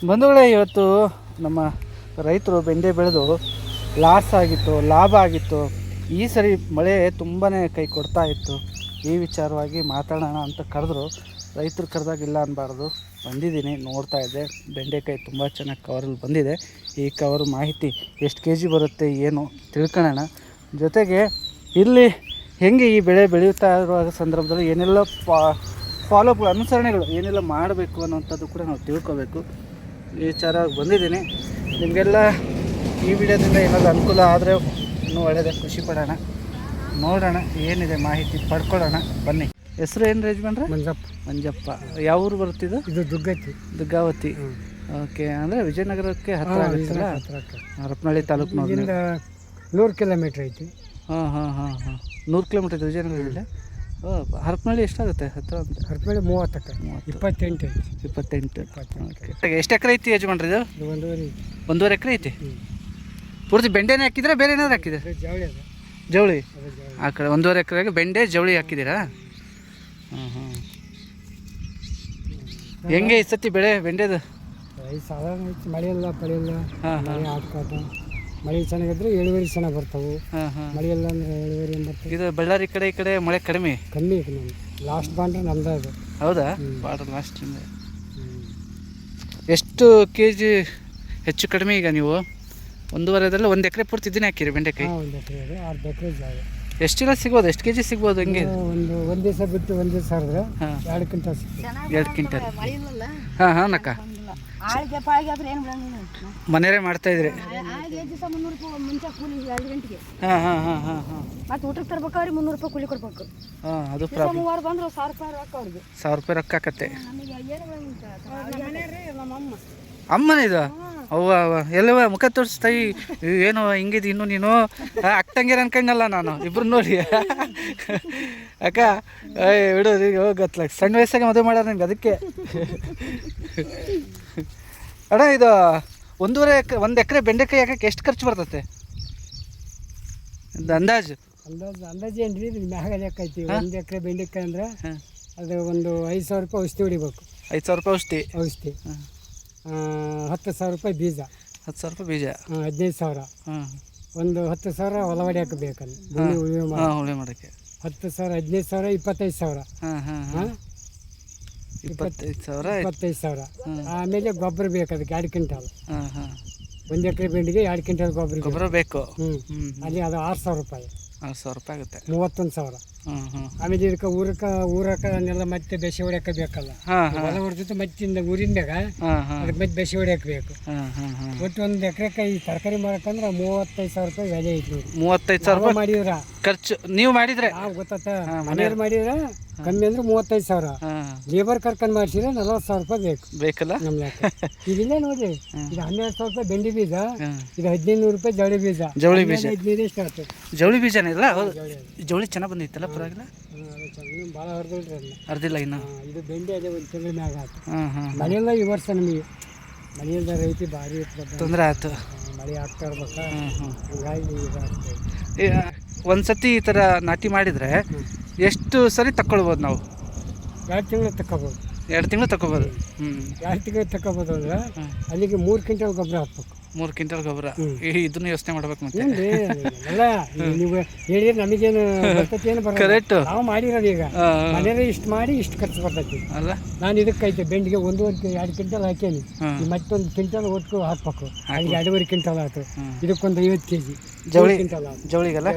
ಬಂಧುಗಳೇ, ಇವತ್ತು ನಮ್ಮ ರೈತರು ಬೆಂಡೆ ಬೆಳೆದು ಲಾಸ್ ಆಗಿತ್ತು, ಲಾಭ ಆಗಿತ್ತು. ಈ ಸರಿ ಮಳೆ ತುಂಬಾ ಕೈ ಕೊಡ್ತಾ ಇತ್ತು. ಈ ವಿಚಾರವಾಗಿ ಮಾತಾಡೋಣ ಅಂತ ಕರೆದ್ರು. ರೈತರು ಕರೆದಾಗಿಲ್ಲ ಅನ್ನಬಾರ್ದು. ಬಂದಿದ್ದೀನಿ, ನೋಡ್ತಾ ಇದ್ದೆ. ಬೆಂಡೆಕಾಯಿ ತುಂಬ ಚೆನ್ನಾಗಿ ಕವರಲ್ಲಿ ಬಂದಿದೆ. ಈ ಕವರು ಮಾಹಿತಿ ಎಷ್ಟು ಕೆ ಜಿ ಬರುತ್ತೆ ಏನು ತಿಳ್ಕೊಳ್ಳೋಣ. ಜೊತೆಗೆ ಇಲ್ಲಿ ಹೆಂಗೆ ಈ ಬೆಳೆ ಬೆಳೆಯುತ್ತಾ ಇರುವ ಸಂದರ್ಭದಲ್ಲಿ ಏನೆಲ್ಲ ಫಾಲೋಅಪ್ ಅನುಸರಣೆಗಳು ಏನೆಲ್ಲ ಮಾಡಬೇಕು ಅನ್ನೋಂಥದ್ದು ಕೂಡ ನಾವು ತಿಳ್ಕೊಬೇಕು. ಈ ವಿಚಾರವಾಗಿ ಬಂದಿದ್ದೀನಿ. ನಿಮಗೆಲ್ಲ ಈ ವಿಡಿಯೋದಿಂದ ಏನಾದರೂ ಅನುಕೂಲ ಆದರೆ ಇನ್ನೂ ಒಳ್ಳೆಯದೇ, ಖುಷಿ ಪಡೋಣ. ನೋಡೋಣ ಏನಿದೆ ಮಾಹಿತಿ ಪಡ್ಕೊಳ್ಳೋಣ. ಬನ್ನಿ. ಹೆಸರು ಏನು ರೇಜ್ಮಂಡ್ರೆ? ಮಂಜಪ್ಪ. ಯಾವ ಊರು ಬರುತ್ತಿದ್ದು? ಇದು ದುಗ್ಗಾವತಿ. ಓಕೆ, ಅಂದರೆ ವಿಜಯನಗರಕ್ಕೆ ಹತ್ತಿರ ಆಗುತ್ತಲ್ಲ? ಹರಪನಹಳ್ಳಿ ತಾಲೂಕಿನವ್ರಿಂದ 100 ಕಿಲೋಮೀಟ್ರ್ ಐತಿ. ಹಾಂ 100 ಕಿಲೋಮೀಟರ್ ಇದೆ ವಿಜಯನಗರದಿಂದ. ಹರಪನಹಳ್ಳಿ ಎಷ್ಟಾಗುತ್ತೆ ಹತ್ತಿರ? ಹರಪನಹಳ್ಳಿ 30 28. ಓಕೆ, ಎಷ್ಟು ಎಕರೆ ಐತಿ ಯಜಮಾನ್ರಿ ಇದು? 1.5 ಎಕರೆ ಐತಿ. ಪೂರ್ತಿ ಬೆಂಡೆನೇ ಹಾಕಿದ್ರೆ ಬೇರೆ ಏನಾದ್ರು ಹಾಕಿದ್ರೆ? ಜವಳಿ. ಆ ಕಡೆ 1.5 ಎಕರೆಗೆ ಬೆಂಡೆ ಜವಳಿ ಹಾಕಿದ್ದೀರಾ? ಹೆಂಗೆ ಈ ಸತಿ ಬೆಳೆ ಬೆಂಡೆದು? ಸಾಧಾರಣ ಐತಿ, ಮಳೆ ಇಲ್ಲ ಪಳೆಯಿಲ್ಲ. ಮಳೆ ಹಾಕೋತ ಮಳೆ ಚೆನ್ನಾಗಿದ್ರೆ ಇಳುವರಿ ಚೆನ್ನಾಗಿ ಬರ್ತಾವೆ. ಮಳೆ ಇಲ್ಲ ಅಂದ್ರೆ ಇಳುವರಿ ಬರ್ತವೆ. ಇದು ಬಳ್ಳಾರಿ ಕಡೆ ಈ ಕಡೆ ಮಳೆ ಕಮ್ಮಿ ಐತಿ. ಲಾಸ್ಟ್ ಬಂದ್ರೆ ನಮ್ದು ಅದು. ಹೌದಾ? ಭಾಳ ಲಾಸ್ಟ್. ಎಷ್ಟು ಕೆ ಜಿ ಹೆಚ್ಚು ಕಡಿಮೆ ಈಗ ನೀವು 1.5 1 ಎಕರೆ ಪೂರ್ತಿ ಇದನ್ನೇ ಹಾಕಿರಿ ಬೆಂಡೆಕಾಯಿ? 1 ಎಕರೆ ಇದೆ, 6 ಎಕರೆ ಜಾಗ. ಎಷ್ಟು ಚೀಲ ಸಿಗ್ಬೋದು? ಎಷ್ಟು ಕೆ ಜಿ ಸಿಗ್ಬೋದು? ಹಂಗೆ ಒಂದು ದಿವಸ ಬಿಟ್ಟು ಒಂದು ದಿವಸ ಹರಿದ್ರೆ 2 ಕ್ವಿಂಟಲ್ ಸಿಗ್ತದೆ. 2 ಕ್ವಿಂಟಲ್. ಹಾಂ ನಕ್ಕ ಮನೆಯೇ ಮಾಡ್ತಾ ಇದ್ರಿ? ಮತ್ತೆ ಊಟಕ್ಕೆ ತರ್ಬೇಕಾದ್ರೆ 300 ರೂಪಾಯಿ ಕೂಲಿ ಕೊಡ್ಬೇಕು. ಅದು ಪ್ರಾಬ್ಲಮ್. 1000 ರೂಪಾಯಿ ರೊಕ್ಕ ಆಕತ್ತೆ. ಅಮ್ಮನ ಇದು? ಅವ್ವ ಎಲ್ಲವ ಮುಖ ತೋರಿಸ್ತಾಯಿ. ಏನೋ ಹಿಂಗಿದ್ದು ಇನ್ನೂ ನೀನು ಅಕ್ಕಂಗಿರ ಅನ್ಕೊಂಡಲ್ಲ ನಾನು. ಇಬ್ರು ನೋಡಿ ಅಕ್ಕ ಬಿಡೋದು ಈಗ ಹೋಗತ್ಲ. ಸಣ್ಣ ವಯಸ್ಸಾಗೆ ಮದುವೆ ಮಾಡ್ಯಾರ ನಿಮ್ಗೆ, ಅದಕ್ಕೆ. ಅಣ್ಣ, ಇದು 1 ಎಕರೆ ಬೆಂಡೆಕಾಯಿ ಹಾಕಕ್ಕೆ ಎಷ್ಟು ಖರ್ಚು ಬರ್ತತೆ ಅಂದಾಜು? ಏನು ರೀ, ಮ್ಯಾಗ ಲೆಕ್ಕ ಐತಿ. 1 ಎಕರೆ ಬೆಂಡೆಕಾಯಿ ಅಂದ್ರೆ ಅದು ಒಂದು 5,000 ರೂಪಾಯಿ ಔಷಧಿ ಹೊಡಿಬೇಕು. 5,000 ರೂಪಾಯಿ ಔಷಧಿ. 10,000 ರೂಪಾಯಿ ಬೀಜ. 10,000 ರೂಪಾಯಿ ಬೀಜ. 15,000. ಒಂದು 10,000 ಹೊಲ ಹೊಡ್ಯಾಕ ಬೇಕಲ್ಲ, ಉಳುಮೆ ಮಾಡೋಕ್ಕೆ. 10,000, 15,000, 25,000. 25,000. ಆಮೇಲೆ ಗೊಬ್ಬರ ಬೇಕು, ಅದಕ್ಕೆ 2 ಕ್ವಿಂಟಲ್. 1 ಎಕರೆ ಬೆಂಡಿಗೆ 2 ಕ್ವಿಂಟಲ್ ಗೊಬ್ಬರ ಬೇಕು. ಅಲ್ಲಿ ಅದು 6,000 ರೂಪಾಯಿ. 6,000 ರೂಪಾಯಿ ಆಗುತ್ತೆ. 31,000. ಆಮೇಲೆ ಇದಕ್ಕೆ ಊರಕ್ಕೆಲ್ಲ ಮತ್ತೆ ಬೆಸೆ ಹೊಡ್ಯಾಕ ಬೇಕಲ್ಲ. ಹೊಲ ಹೊಡೆದಿತ್ತು ಮತ್ತೆ ಊರಿಂದಾಗ ಅದಕ್ಕೆ ಮತ್ತೆ ಬೆಸೆ ಹೊಡ್ಯಾಕ ಬೇಕು. ಒಟ್ಟು 1 ಎಕರೆಕಾಯಿ ತರಕಾರಿ ಮಾಡಕಂದ್ರೆ 35,000 ರೂಪಾಯಿ ಬೆಲೆ ಐತಿ. 35,000 ರೂಪಾಯಿ ಮಾಡಿದ್ರ ಖರ್ಚು ನೀವು ಮಾಡಿದ್ರೆ ಗೊತ್ತಾತ. ಮನೆಯವ್ರು ಮಾಡಿದ್ರ ಕಮ್ಮಿ ಅಂದ್ರೆ 35,000. ಲೇಬರ್ ಕರ್ಕೊಂಡು ಮಾಡಿಸಿದ್ರೆ 40,000 ರೂಪಾಯಿ ಬೇಕಲ್ಲ ನಮ್ಮ ಲೆಕ್ಕ. ಇದಿಲ್ಲ ನೋಡಿ, ಇದು 12,000 ರೂಪಾಯಿ ಬೆಂಡಿ ಬೀಜ, ಇದು 1,500 ರೂಪಾಯಿ ಜವಳಿ ಬೀಜ. 15 ಎಷ್ಟು ಆಯ್ತು? ಜವಳಿ ಬೀಜನೇ ಇಲ್ಲ? ಜವಳಿ ಚೆನ್ನಾಗಿ ಬಂದಿತ್ತಲ್ಲ, ಪರವಾಗಿಲ್ಲ. ಭಾಳ ಅರ್ದಿಲ್ಲ ಇನ್ನು. ಇದು ಬೆಂಡಿ ಅದೇ 1 ತಿಂಗಳ ಮ್ಯಾಗ ಆಯ್ತು. ಮಳೆಯಲ್ಲ ಈ ವರ್ಷ ನಮಗೆ. ಮಳೆಯಿಂದ ರೈತಿ ಭಾರಿ ತೊಂದರೆ ಆಯ್ತು. ಮಳೆ ಆಗ್ತಾ ಇರ್ಬೇಕ, ಹಂಗಾಗಿ ಇದಾಗ್ತದೆ. ಒಂದ್ಸತಿ ಈ ಥರ ನಾಟಿ ಮಾಡಿದರೆ ಎಷ್ಟು ಸರಿ ತಗೊಳ್ಬೋದು ನಾವು? 2 ತಿಂಗಳು ತಗೋಬೋದು. 2 ತಿಂಗಳು ತಗೋಬೋದು. 2 ತಿಂಗಳು ತಗೋಬೋದು ಅಂದ್ರೆ ಅಲ್ಲಿಗೆ 3 ಕ್ವಿಂಟಲ್ ಗೊಬ್ಬರ ಹಾಕ್ಬೇಕು. 3 ಕ್ವಿಂಟಲ್ ಗೊಬ್ಬರ. ಇದನ್ನು ಯೋಚನೆ ಮಾಡ್ಬೇಕು ಮತ್ತೆ. ಅಲ್ಲ, ನೀವು ಹೇಳಿದ್ರೆ ನಮಗೇನು ಬರ್ತೈತಿ, ಏನು ಬರ್ತದೆ? ಕರೆಕ್ಟ್. ನಾವು ಮಾಡಿರೋದು ಈಗ ಮನೆಯೇ ಇಷ್ಟು ಮಾಡಿ ಇಷ್ಟು ಖರ್ಚು ಬರ್ತೈತಿ ಅಲ್ಲ. ನಾನು ಇದಕ್ಕೈತೆ ಬೆಂಡಿಗೆ 1.5 ಕ್ವಿಂಟಲ್ ಹಾಕೇನಿ. ಮತ್ತೊಂದು ಕ್ವಿಂಟಲ್ ಒಟ್ಟು ಹಾಕ್ಬೇಕು. ಅಲ್ಲಿಗೆ 2.5 ಕ್ವಿಂಟಲ್ ಆಯ್ತು. ಇದಕ್ಕೊಂದು 50 kg ಜವಳಿ ಕ್ವಿಂಟಲ್ ಜವಳಿಗಲ್ಲ.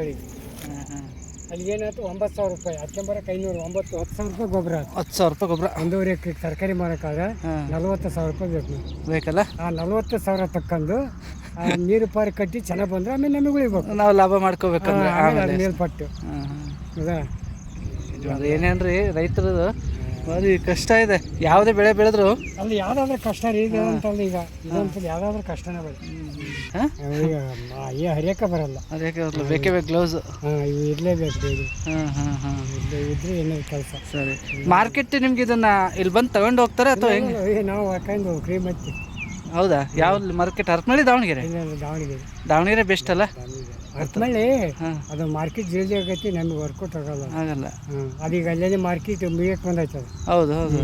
ಅಲ್ಲಿಗೆ ಏನಾಯ್ತು? 9,000 ರೂಪಾಯಿ. ಅಚ್ಚಂಬರಕ್ಕೆ 500, 10,000 ರೂಪಾಯಿ ಗೊಬ್ಬರ. 10,000 ರೂಪಾಯಿ ಗೊಬ್ಬರ. 1.5 ಎಕರೆ ತರಕಾರಿ ಮಾಡೋಕ್ಕಾಗ 40,000 ರೂಪಾಯಿ ಬೇಕು ಬೇಕಲ್ಲ. ಆ 40,000 ತಕ್ಕೊಂಡು ನೀರು ಪಾರಿ ಕಟ್ಟಿ ಚೆನ್ನಾಗಿ ಬಂದ್ರೆ ಆಮೇಲೆ ನಮಗೆ ಉಳಿಬೇಕು. ನಾವು ಲಾಭ ಮಾಡ್ಕೋಬೇಕಂದ್ರೆ ಆಮೇಲೆ ಮೇಲ್ಪಟ್ಟು ಏನೇನ್ರಿ ರೈತರದು ಭಾರಿ ಕಷ್ಟ ಇದೆ. ಯಾವುದೇ ಬೆಳೆ ಬೆಳೆದ್ರು ಅಲ್ಲಿ ಯಾವುದಾದ್ರೂ ಕಷ್ಟ ರೀ. ಇದು ಅಂತಲ್ಲ, ಈಗ ಇದಂತ ಯಾವುದಾದ್ರೂ ಕಷ್ಟನೇ ಬರುತ್ತೆ. ಈಗ ಹರಿಯಕ್ಕೆ ಬರಲ್ಲ. ಬೇಕೇ ಬೇಕು ಗ್ಲೌಸ್. ಇವು ಇರಲೇಬೇಕು. ಇದ್ರೆ ಏನಾದ್ರು ಕೆಲಸ. ಸರಿ, ಮಾರ್ಕೆಟ್ ನಿಮ್ಗೆ ಇದನ್ನ ಇಲ್ಲಿ ಬಂದು ತಗೊಂಡು ಹೋಗ್ತಾರೆ ಅಥವಾ ಹೆಂಗೆ? ನಾವು ಹಾಕೊಂಡು ಹೋಗ್ರಿ ಮತ್ತೆ. ಹೌದಾ? ಯಾವ ಮಾರ್ಕೆಟ್? ಹರಪನಹಳ್ಳಿ, ದಾವಣಗೆರೆ? ದಾವಣಗೆರೆ ಬೆಸ್ಟ್ ಅಲ್ಲ? ಹರಪನಹಳ್ಳಿ ಅದು ಮಾರ್ಕೆಟ್ ಜಲ್ದಿ ಆಗೈತಿ, ನಮಗೆ ವರ್ಕೌಟ್ ಆಗಲ್ಲ. ಆಗಲ್ಲ. ಅದೀಗ ಅಲ್ಲೇ ಮಾರ್ಕೆಟ್ ಮುಗಿಯಕ್ಕೆ ಬಂದೈತೆ ಅದು. ಹೌದು ಹೌದು.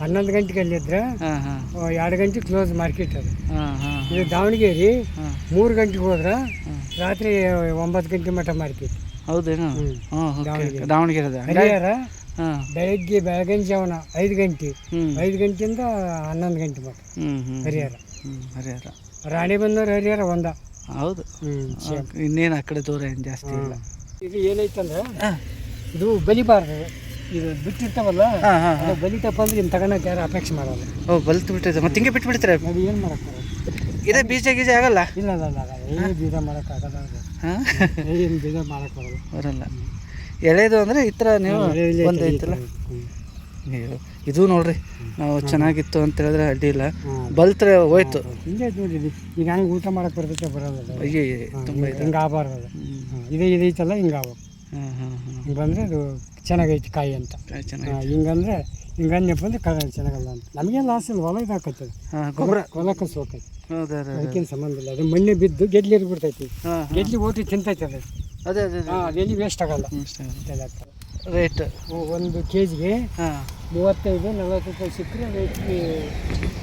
11 ಗಂಟೆಗೆ ಅಲ್ಲಿದ್ರೆ ಹಾಂ ಹಾಂ 2 ಗಂಟೆಗೆ ಕ್ಲೋಸ್ ಮಾರ್ಕೆಟ್ ಅದು. ಹಾಂ ಹಾಂ ಇದು ದಾವಣಗೆರೆ ಹಾಂ 3 ಗಂಟೆಗೆ ಹೋದ್ರೆ ರಾತ್ರಿ 9 ಗಂಟೆ ಮಟ್ಟ ಮಾರ್ಕೆಟ್. ಹೌದೇನು? ಹ್ಮ್. ಹಾಂ ದಾವಣಗೆರೆ. ದಾವಣಗೆರೆದ ಹರಿಹರ ಹಾಂ ಬೆಳಗಿನ ಜಾವನ 5 ಗಂಟೆ, ಹ್ಞೂ 5 ಗಂಟೆಯಿಂದ 11 ಗಂಟೆ ಮಟ್ಟ ಹ್ಞೂ ಹ್ಞೂ ಹರಿಹರ. ಹರಿಹರ. ರಾಣಿಬೆನ್ನೂರು ಹರಿಹರ ಒಂದ. ಹೌದು. ಸೇಮ್. ಇನ್ನೇನು ಆ ಕಡೆ ದೂರ ಏನು ಜಾಸ್ತಿ ಇಲ್ಲ. ಇದು ಏನೈತಂದ್ರೆ ಹಾಂ ಇದು ಬಲಿಬಾರ್ದು. ಇದು ಬಿಟ್ಟಿರ್ತಾವಲ್ಲ ಹಾಂ ಹಾಂ ಅದು ಬಲಿತಪ್ಪ ಅಂದ್ರೆ ಇನ್ನು ತಗೊಳಕ್ಕೆ ಯಾರು ಅಪೇಕ್ಷೆ ಮಾಡಲ್ಲ. ಓ ಬಲ್ತು ಬಿಟ್ಟಿದೆ ಮತ್ತೆ ಹಿಂಗೆ ಬಿಟ್ಬಿಡ್ತಾರೆ. ಅದು ಏನು ಮಾಡೋಕ್ಕಾಗಲ್ಲ. ಇದೇ ಬೀಜ ಗೀಜ ಆಗಲ್ಲ? ಇಲ್ಲ ಇಲ್ಲ ಇಲ್ಲ ಏನು ಬೀಜ ಮಾಡೋಕ್ಕಾಗಲ್ಲ. ಹಾಂ ಏನು ಬೀಜ ಮಾಡೋಕ್ಕಾಗಲ್ಲ. ಬರಲ್ಲ. ಎಳೆದು ಅಂದರೆ ಈ ಥರ ನೀವು ಒಂದು ಐತಲ್ಲ ನೀವು ಇದು ನೋಡ್ರಿ ನಾವು ಚೆನ್ನಾಗಿತ್ತು ಅಂತ ಹೇಳಿದ್ರೆ ಅಡ್ಡಿ ಇಲ್ಲ, ಬಲ್ತ್ರೆ ಹೋಯ್ತು. ಹಿಂಗೆ ನೋಡಿ ಈಗ ಹಂಗೆ ಊಟ ಮಾಡಕ್ಕೆ ಬರ್ತೈತೆ ಬರೋಲ್ಲ. ಅಯ್ಯೋ ತುಂಬ ಇದೆ. ಹಿಂಗೆ ಆಗಬಾರ್ದು ಅದು. ಇದೈತಲ್ಲ ಹಿಂಗೆ ಆಗ ಹಾಂ ಹಾಂ ಹಾಂ ಹಿಂಗೆ ಬಂದರೆ ಅದು ಚೆನ್ನಾಗೈತಿ ಕಾಯಿ ಅಂತ. ಕಾಯಿ ಚೆನ್ನಾಗಿ ಹಿಂಗಂದ್ರೆ ಹಿಂಗನ್ಯಪ್ಪ ಅಂದ್ರೆ ಕಾಯಿ ಚೆನ್ನಾಗಲ್ಲ ಅಂತ. ನಮಗೇನು ಲಾಸ್ ಇಲ್ಲ, ಹೊಲ ಇದಾಕತ್ತದ. ಹಾಂ ಗೊಬ್ಬರ ಹೊಲ ಕಸೋಕೈತಿ, ಹೌದಾ? ಅದಕ್ಕೇನು ಸಂಬಂಧ ಇಲ್ಲ. ಅದು ಮಣ್ಣೆ ಬಿದ್ದು ಗೆಡ್ಲಿ ಇರ್ಬಿಡ್ತೈತಿ. ಹಾಂ ಗೆಡ್ಲಿ ಓಟಿ ತಿಂತೈತೆ ಅದು. ಅದೇ ಅದೇ ಅದೆಲ್ಲಿ ವೇಸ್ಟ್ ಆಗಲ್ಲ. ರೇಟ್ ಒಂದು ಕೆಜಿಗೆ ಹಾಂ 35-40 ರೂಪಾಯಿ ಸಿಕ್ಕರೆ ರೇಟ್ಗೆ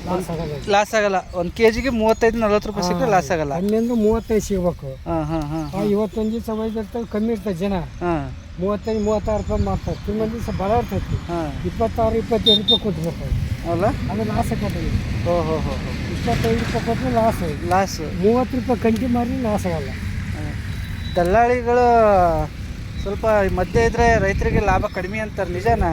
ಲಾಸ್ ಆಗಲ್ಲ. ಲಾಸ್ ಆಗಲ್ಲ. ಒಂದು ಕೆಜಿಗೆ 35-40 ರೂಪಾಯಿ ಸಿಕ್ಕರೆ ಲಾಸ್ ಆಗಲ್ಲ. 12-35 ಸಿಗ್ಬೇಕು. ಹಾಂ ಹಾಂ ಹಾಂ ಇವತ್ತೊಂದು ದಿವಸ ಒಯ್ದಿರ್ತಾರೆ, ಕಮ್ಮಿ ಇರ್ತದೆ ಜನ. ಹಾಂ 35-36 ರೂಪಾಯಿ ಮಾಡ್ತಾರೆ. ಇನ್ನೊಂದು ದಿವಸ ಭಾಳ ಇರ್ತೈತಿ, ಹಾಂ 26-27 ರೂಪಾಯಿ ಕೊಟ್ಬಿಡ್ತಾರೆ. ಅಲ್ಲ ಅದು ಲಾಸ್ ಕೊಟ್ಟಿದೆ. ಓ ಹೋ ಹೋ ಹೋ 25 ರೂಪಾಯಿ ಕೊಟ್ಟರೆ ಲಾಸ್. ಲಾಸ್ 30 ರೂಪಾಯಿ ಕಂಟಿ ಮಾರಿ ಲಾಸ್ ಆಗಲ್ಲ. ದಲ್ಲಾಳಿಗಳು ಸ್ವಲ್ಪ ಮಧ್ಯೆ ಇದ್ರೆ ರೈತರಿಗೆ ಲಾಭ ಕಡಿಮೆ ಅಂತಾರೆ, ನಿಜಾನಾ?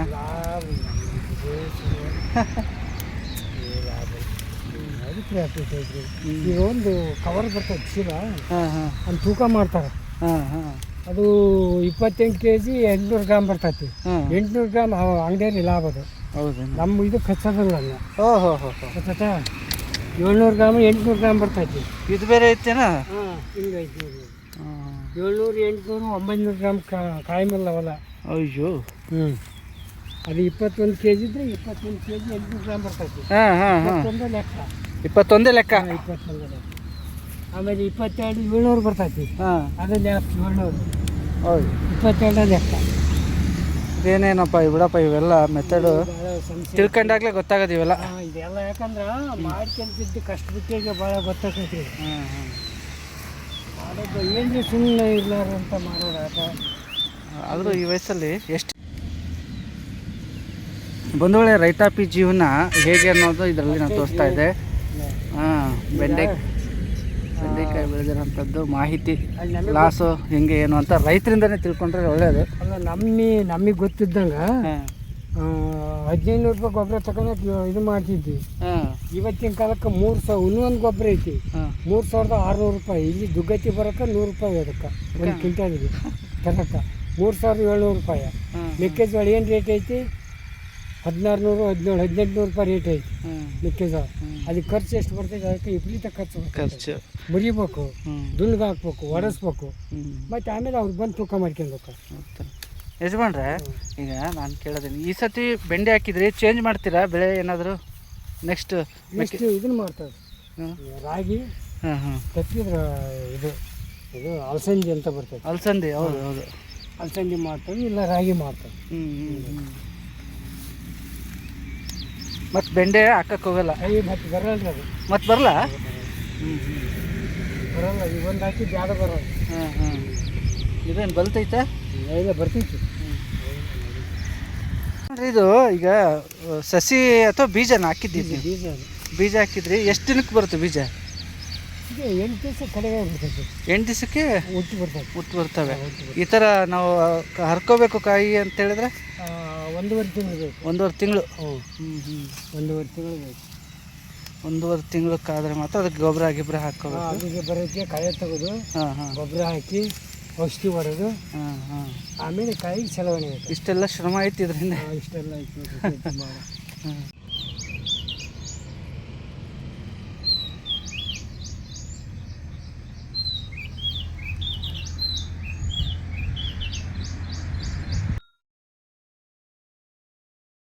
ಈಗ ಒಂದು ಕವರ್ ಬರ್ತದೆ ಚೀಲ, ಹಾಂ ಹಾಂ ಒಂದು ತೂಕ ಮಾಡ್ತಾರೆ. ಹಾಂ ಹಾಂ ಅದು 28 kg 800 ಗ್ರಾಮ್ ಬರ್ತೈತಿ. ಹಾಂ 800 ಗ್ರಾಮ್ ಅಂಗಡಿಯಲ್ಲಿ ಲಾಭ ಅದು. ಹೌದು. ನಮ್ಮ ಇದು ಕಚ್ಚೋದಿಲ್ಲ ಅಲ್ಲ. ಓ ಹೋ ಹೋ ಹೋ ಗೊತ್ತಾಯ್ತಾ? 700 ಗ್ರಾಮ್ 800 ಗ್ರಾಮ್ ಬರ್ತೈತಿ. ಇದು ಬೇರೆ ಐತೇನಾ? ಹಾಂ ಹಿಂಗೈತಿ ನೋಡಿ. ಹಾಂ 700, 800, 900 ಗ್ರಾಮ್ ಕಾಯಿ ಮೇಲೆ ಅವಲ್ಲ. ಅಯ್ಯೋ. ಅದು 21 kg ಇದ್ರೆ 21 kg 800 ಗ್ರಾಮ್ ಬರ್ತೈತಿ. ಹಾಂ ಹಾಂ ಹಾಂ 21 ಲೆಕ್ಕ. 21 ಲೆಕ್ಕ. 21 ಲೆಕ್ಕ. ಆಮೇಲೆ 22 700 ಬರ್ತೈತಿ. ಹಾಂ ಅದೇ 700. ಹೌದು 22 ಲೆಕ್ಕ. ಇದೇನೇನಪ್ಪ ಬಿಡಪ್ಪ, ಇವೆಲ್ಲ ಮೆಥಡು ತಿಳ್ಕೊಂಡಾಗ್ಲೇ ಗೊತ್ತಾಗೋದು ಇವೆಲ್ಲ. ಇದೆಲ್ಲ ಯಾಕಂದ್ರೆ ಮಾಡ್ಕೊಂತಿದ್ದು ಕಷ್ಟ ಬಿಟ್ಟಿಗೆ ಭಾಳ ಗೊತ್ತಾಗ್ತೈತಿ. ಹಾಂ ಹಾಂ ಮಾಡೋದು ಏನು ಸುಮ್ಮನೆ ಇರ್ಲಾರ ಅಂತ ಮಾಡೋದು ಆಟ. ಆದರೂ ಈ ವಯಸ್ಸಲ್ಲಿ ಎಷ್ಟು ಬಂಧುಗಳೇ, ರೈತಾಪಿ ಜೀವನ ಹೇಗೆ ಅನ್ನೋದು ಇದರಲ್ಲಿ ನಾನು ತೋರಿಸ್ತಾ ಇದ್ದೆ. ಹಾಂ ಬೆಂಡೆಕಾಯಿ ಬೆಳೆದಿರೋಂಥದ್ದು ಮಾಹಿತಿ, ಲಾಸು ಹೆಂಗೆ ಏನು ಅಂತ ರೈತರಿಂದನೇ ತಿಳ್ಕೊಂಡ್ರೆ ಒಳ್ಳೆಯದು. ಅಲ್ಲ ನಮಗೆ ಗೊತ್ತಿದ್ದಂಗೆ 1500 ರೂಪಾಯಿ ಗೊಬ್ಬರ ತಗೊಳಕ್ಕೆ ಇದು ಮಾಡ್ತಿದ್ವಿ. ಇವತ್ತಿನ ಕಾಲಕ್ಕೆ 3000 ಇನ್ನೊಂದು ಗೊಬ್ಬರ ಐತಿ 3600 ರೂಪಾಯಿ. ಇಲ್ಲಿ ದುಗ್ಗತಿ ಬರೋಕ್ಕೆ 100 ರೂಪಾಯಿ ಅದಕ್ಕೆ ಒಂದು ಕ್ವಿಂಟಾಲಿಗೆ ತರಕ್ಕೆ 3700 ರೂಪಾಯಿ. ಮೆಕ್ಕೆಜೋಳ ಏನು ರೇಟ್ ಐತಿ? 1600, 1700, 1800 ರೂಪಾಯಿ ರೇಟ್ ಐತಿ ಮೆಕ್ಕೆಜೋಳ. ಅದಕ್ಕೆ ಖರ್ಚು ಎಷ್ಟು ಬರ್ತೈತೆ? ಅದಕ್ಕೆ ವಿಪರೀತ ಖರ್ಚು. ಮುರಿಬೇಕು, ದುನ್ಗೆ ಹಾಕ್ಬೇಕು, ಒಡಿಸ್ಬೇಕು, ಮತ್ತು ಆಮೇಲೆ ಅವ್ರಿಗೆ ಬಂದು ತೂಕ ಮಾಡ್ಕೊಬೇಕು. ಯಜಮಾನ್ರೆ, ಈಗ ನಾನು ಕೇಳೋದೇನು, ಈ ಸತಿ ಬೆಂಡೆ ಹಾಕಿದ್ರಿ, ಚೇಂಜ್ ಮಾಡ್ತೀರಾ ಬೆಳೆ ಏನಾದರೂ? ನೆಕ್ಸ್ಟ್ ಇದನ್ನು ಮಾಡ್ತಾರೆ ರಾಗಿ. ಹಾಂ ಹಾಂ ತಪ್ಪಿದ್ರೆ ಇದು ಅಲಸಂದಿ ಅಂತ ಬರ್ತದೆ. ಅಲಸಂದಿ, ಹೌದು ಹೌದು. ಅಲಸಂದಿ ಮಾಡ್ತಾರೆ, ಇಲ್ಲ ರಾಗಿ ಮಾಡ್ತಾರೆ. ಮತ್ತು ಬೆಂಡೆ ಹಾಕಕ್ಕೆ ಹೋಗಲ್ಲ? ಮತ್ತು ಬರಲ್ಲ ಅದು. ಮತ್ತು ಬರಲ್ಲ? ಬರಲ್ಲ. ಈಗ ಒಂದು ಹಾಕಿದ್ದು ಯಾವ್ದು ಬರೋಲ್ಲ. ಹಾಂ ಹಾಂ ಇದೇನು ಬಲ್ತೈತಾ? ಇಲ್ಲ ಬರ್ತೈತಿ. ಇದು ಈಗ ಸಸಿ ಅಥವಾ ಬೀಜನ ಹಾಕಿದ್ದೀವಿ? ಬೀಜ ಹಾಕಿದ್ರಿ. ಎಷ್ಟು ದಿನಕ್ಕೆ ಬರುತ್ತೆ ಬೀಜ? 8 ದಿವಸ ಕಡೆಗೆ ಬರ್ತೈತಿ. 8 ದಿವಸಕ್ಕೆ ಹುಟ್ಟು ಬರ್ತವೆ. ಈ ಥರ ನಾವು ಹರ್ಕೋಬೇಕು ಕಾಯಿ ಅಂತ ಹೇಳಿದ್ರೆ 1.5 ತಿಂಗಳು ಬೇಕು. 1.5 ತಿಂಗಳು. 1.5 ತಿಂಗಳು ಬೇಕು. 1.5 ತಿಂಗಳಕ್ಕಾದ್ರೆ ಮಾತ್ರ ಅದಕ್ಕೆ ಗೊಬ್ಬರ ಗಿಬ್ಬರ ಹಾಕೋಬೇಕು. ಅದಕ್ಕೆ ಬರೋಕ್ಕೆ ಕಾಯಿ ತೆಗೆದು ಗೊಬ್ಬರ ಹಾಕಿ ಔಷಧಿ ಹೊಡೆದು ಆಮೇಲೆ ಕಾಯಿಗೆ ಚಲಾವಣೆ. ಇಷ್ಟೆಲ್ಲ ಶ್ರಮ ಐತಿ ಇದರಿಂದ. ಇಷ್ಟೆಲ್ಲ ಐತಿ.